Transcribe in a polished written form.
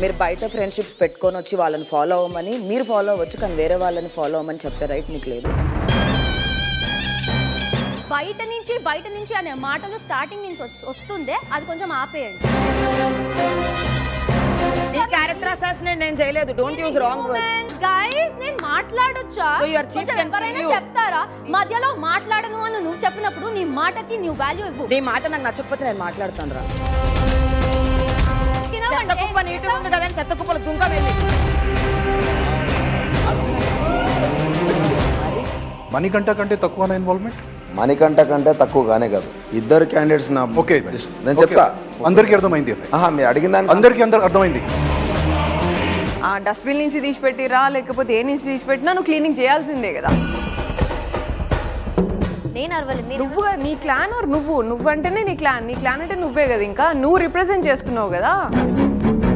మీరు బయట ఫ్రెండ్షిప్స్ పెట్టుకొని వచ్చి వాళ్ళని ఫాలో అవ్వమని మీరు ఫాలో అవ్వచ్చు, కానీ వేరే వాళ్ళని ఫాలో అవ్వమని చెప్పే రైట్ మీకు లేదు. బయట నుంచి అనే మాటలు స్టార్టింగ్ నుంచి వస్తుందే అది కొంచెం ఆపేయండి. ఈ క్యారెక్టర్ అసాసినేట్ నేను చేయలేదు. Don't use wrong words. Guys నేను మాట్లాడొచ్చా? కొంచెం ఎవరైనా చెప్తారా? మధ్యలో మాట్లాడను అని నువ్వు చెప్పినప్పుడు నీ మాటకి నువ్వు వాల్యూ ఇవ్వు. నీ మాట నాకు నచ్చకపోతే నేను మాట్లాడతాను రా. చెత్త కుప్ప నీట్గా ఉంది కదా చెత్త కుప్పలు దుంక వెళ్ళి. మణికంఠ కంటే తక్కువ ఇన్వాల్వ్మెంట్? మణికంఠ కంటే తక్కువగానే కాదు. ఇద్దరు క్యాండిడేట్స్ నా ఓకే నేను చెప్తా. అందరికీ అర్థమైంది. మీరు అడిగిన దానికి అందరికీ అర్థమైంది. ఆ డస్ట్బిన్ నుంచి తీసిపెట్టిరా లేకపోతే ఏ నుంచి తీసిపెట్టినా నువ్వు క్లీనింగ్ చేయాల్సిందే కదా. నేను అరవలేదు. నువ్వు నీ క్లాన్ నువ్వు అంటేనే నీ క్లాన్ అంటే నువ్వే కదా. ఇంకా నువ్వు రిప్రజెంట్ చేస్తున్నావు కదా.